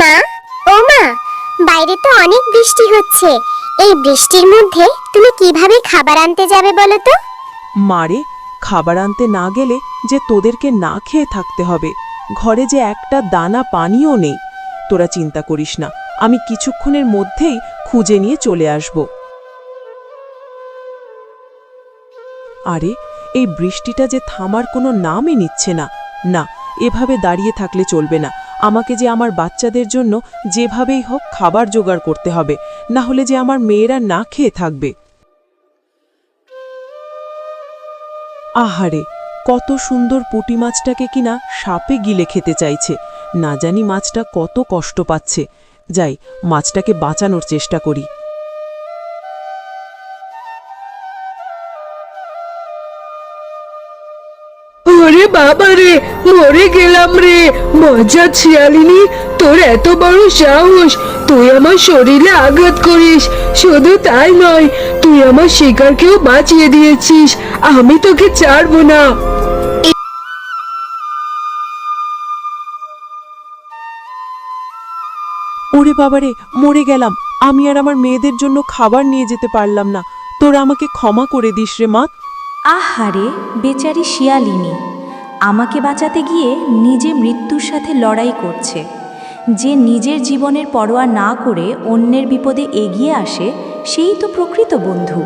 মা, ও মা, বাইরে তো অনেক বৃষ্টি হচ্ছে। এই বৃষ্টির মধ্যে তুমি কিভাবে খাবার আনতে যাবে বলো তো? মারে, খাবার আনতে না গেলে যে তোদেরকে না খেয়ে থাকতে হবে। ঘরে যে একটা দানা পানিও নেই। তোরা চিন্তা করিস না, আমি কিছুক্ষণের মধ্যেই খুঁজে নিয়ে চলে আসব। আরে, এই বৃষ্টিটা যে থামার কোনো নামই নিচ্ছে না। না, এভাবে দাঁড়িয়ে থাকলে চলবে না। আমাকে যে আমার বাচ্চাদের জন্য যেভাবেই হোক খাবার জোগাড় করতে হবে, না হলে যে আমার মেয়েরা না খেয়ে থাকবে। আহারে, কত সুন্দর পুঁটি মাছটাকে কিনা সাপে গিলে খেতে চাইছে। না জানি মাছটা কত কষ্ট পাচ্ছে। যাই, মাছটাকে বাঁচানোর চেষ্টা করি। ওরে বাবা রে, মরে গেলাম রে। মজা শিয়ালিনী, তোর এত বড় সাহস! তুই আমার শরীরে আঘাত করিস। শুধু তাই নয়, তুই আমার শিকারকেও বাঁচিয়ে দিয়েছিস। আমি তোকে ছাড়বো না। ওরে বাবারে, মরে গেলাম। আমি আর আমার মেয়েদের জন্য খাবার নিয়ে যেতে পারলাম না। তোরা আমাকে ক্ষমা করে দিস রে মা। আহারে বেচারি শিয়ালিনী, আমাকে বাঁচাতে গিয়ে নিজে মৃত্যুর সাথে লড়াই করছে। যে নিজের জীবনের পরোয়া না করে অন্যের বিপদে এগিয়ে আসে, সেই তো প্রকৃত বন্ধু।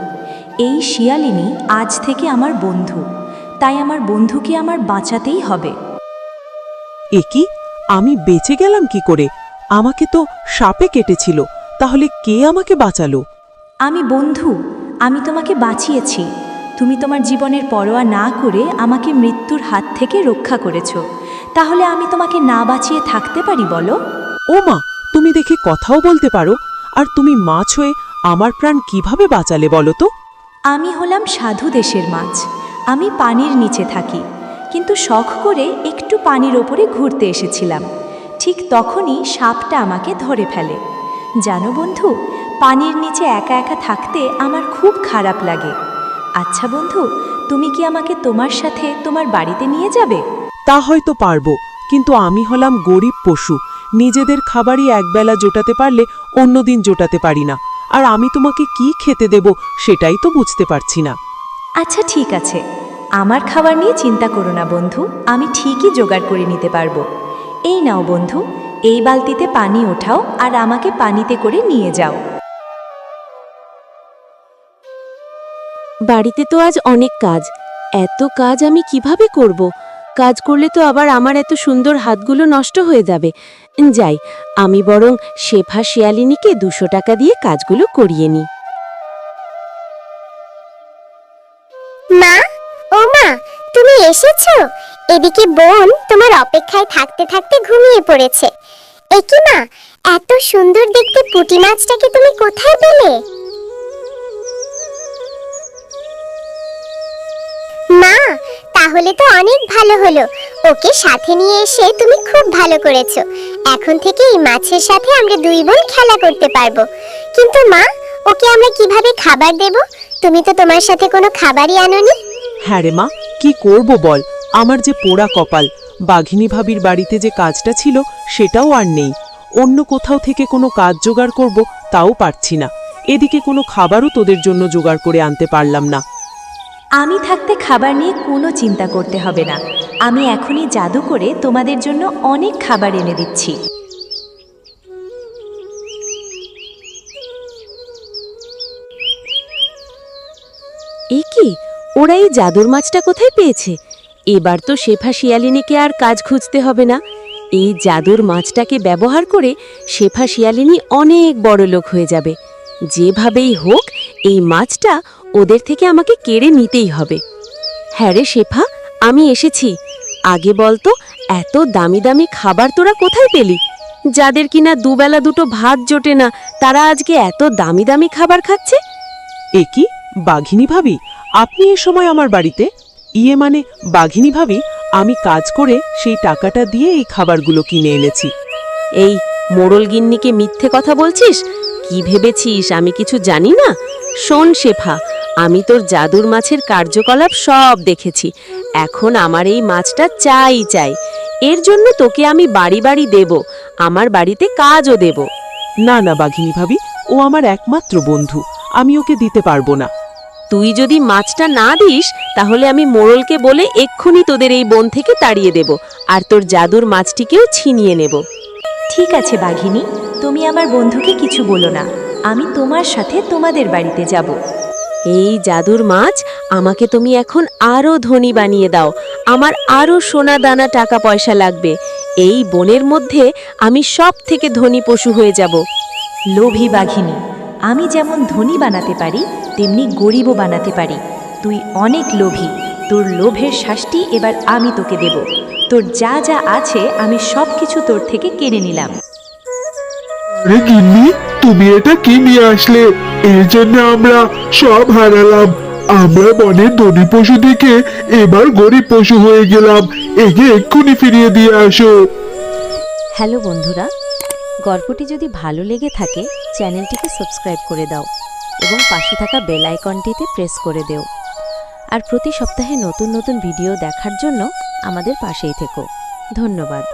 এই শিয়ালিনী আজ থেকে আমার বন্ধু, তাই আমার বন্ধুকে আমার বাঁচাতেই হবে। এ কি, আমি বেঁচে গেলাম কি করে? আমাকে তো সাপে কেটেছিল। তাহলে কে আমাকে বাঁচালো? আমি বন্ধু, আমি তোমাকে বাঁচিয়েছি। তুমি তোমার জীবনের পরোয়া না করে আমাকে মৃত্যুর হাত থেকে রক্ষা করেছ। তাহলে আমি তোমাকে না বাঁচিয়ে থাকতে পারি বলো? ও মা, তুমি দেখে কথাও বলতে পারো। আর তুমি মাছ হয়ে আমার প্রাণ কিভাবে বাঁচালে বলো তো? আমি হলাম সাধু দেশের মাছ। আমি পানির নিচে থাকি, কিন্তু শখ করে একটু পানির ওপরে ঘুরতে এসেছিলাম। ঠিক তখনই সাপটা আমাকে ধরে ফেলে। জানো বন্ধু, পানির নিচে একা একা থাকতে আমার খুব খারাপ লাগে। আচ্ছা বন্ধু, তুমি কি আমাকে তোমার সাথে তোমার বাড়িতে নিয়ে যাবে? তা হয়তো পারবো, কিন্তু আমি হলাম গরিব পশু। নিজেদের খাবারই একবেলা জোটাতে পারলে অন্যদিন জোটাতে পারি না। আর আমি তোমাকে কি খেতে দেব সেটাই তো বুঝতে পারছি না। আচ্ছা ঠিক আছে, আমার খাবার নিয়ে চিন্তা করো না বন্ধু, আমি ঠিকই জোগাড় করে নিতে পারবো। এই নাও বন্ধু, এই বালতিতে পানি ওঠাও আর আমাকে পানিতে করে নিয়ে যাও। বাড়িতে তো আজ অনেক কাজ। এত কাজ আমি কিভাবে করব? কাজ করলে তো আবার আমার এত সুন্দর হাতগুলো নষ্ট হয়ে যাবে। যাই, আমি বরং শেফা শিয়ালিনীকে 200 টাকা দিয়ে কাজগুলো করিয়ে নিই। মা, ও মা, তুমি এসেছো? এদিকে বোন তোমার অপেক্ষায় থাকতে থাকতে ঘুমিয়ে পড়েছে। এ কি মা, এত সুন্দর দেখতে পুঁটি মাছটাকে তুমি কোথায় পেলে? মা, তাহলে তো অনেক ভালো হলো। ওকে সাথে নিয়ে এসে তুমি খুব ভালো করেছো। এখন থেকে এই মাছের সাথে আমরা দুই বোন খেলা করতে পারবো। কিন্তু মা, ওকে আমরা কিভাবে খাবার দেব? তুমি তো তোমার সাথে কোনো খাবারই আনোনি। হ্যাঁ রে মা, কি করব বল? আমার যে পোড়া কপাল। বাঘিনী ভাবির বাড়িতে যে কাজটা ছিল সেটাও আর নেই। অন্য কোথাও থেকে কোনো কাজ জোগাড় করব, তাও পারছি না। এদিকে কোনো খাবারও তোদের জন্য জোগাড় করে আনতে পারলাম না। আমি থাকতে খাবার নিয়ে কোনো চিন্তা করতে হবে না। আমি এখনই জাদু করে তোমাদের জন্য অনেক খাবার এনে দিচ্ছি। এ কি, ওরা এই জাদুর মাছটা কোথায় পেয়েছে? এবার তো শেফা শিয়ালিনীকে আর কাজ খুঁজতে হবে না। এই জাদুর মাছটাকে ব্যবহার করে শেফা শিয়ালিনী অনেক বড় লোক হয়ে যাবে। যেভাবেই হোক এই মাছটা ওদের থেকে আমাকে কেড়ে নিতেই হবে। হ্যাঁ রে শেফা, আমি এসেছি। আগে বলতো, এত দামি দামি খাবার তোরা কোথায় পেলি? যাদের কিনা দুবেলা দুটো ভাত জোটে না, তারা আজকে এত দামি দামি খাবার খাচ্ছে। এ কি, বাঘিনী ভাবি, আপনি এ সময় আমার বাড়িতে? ইয়ে মানে বাঘিনী ভাবি, আমি কাজ করে সেই টাকাটা দিয়ে এই খাবারগুলো কিনে এনেছি। এই মোড়ল গিন্নিকে মিথ্যে কথা বলছিস? কি ভেবেছিস আমি কিছু জানি না? শোন শেফা, আমি তোর জাদুর মাছের কার্যকলাপ সব দেখেছি। এখন আমার এই মাছটা চাই চাই। এর জন্য তোকে আমি বাড়ি বাড়ি দেব, আমার বাড়িতে কাজও দেব। না না বাঘিনী ভাবি, ও আমার একমাত্র বন্ধু, আমি ওকে দিতে পারবো না। তুই যদি মাছটা না দিস তাহলে আমি মোড়লকে বলে এক্ষুনি তোদের এই বন থেকে তাড়িয়ে দেব, আর তোর জাদুর মাছটিকেও ছিনিয়ে নেব। ঠিক আছে বাঘিনী, তুমি আমার বন্ধুকে কিছু বলো না, আমি তোমার সাথে তোমাদের বাড়িতে যাব। এই জাদুর মাছ আমাকে তুমি এখন আরো ধনী বানিয়ে দাও, আমার আরো সোনা দানা টাকা পয়সা লাগবে। এই বনের মধ্যে আমি সব থেকে ধনী পশু হয়ে যাব। লোভী বাঘিনী, আমি যেমন ধনী বানাতে পারি তেমনি গরিবও বানাতে পারি। তুই অনেক লোভী, তোর লোভের শাস্তি এবার আমি তোকে দেব। তোর যা যা আছে আমি সব কিছু তোর থেকে কেড়ে নিলাম। আরে গিন্নি, তুমি এটা কি নিয়ে আসলে? এর জন্য আমরা সব হারালাম। আমরা বনের ধনী পশু থেকে এবার গরিব পশু হয়ে গেলাম। একে এক্ষুনি ফিরিয়ে দিয়ে আসো। হ্যালো বন্ধুরা, গল্পটি যদি ভালো লেগে থাকে চ্যানেলটিকে সাবস্ক্রাইব করে দাও এবং পাশে থাকা বেল আইকনটিতে প্রেস করে দেও। আর প্রতি সপ্তাহে নতুন নতুন ভিডিও দেখার জন্য আমাদের পাশেই থেকো। ধন্যবাদ।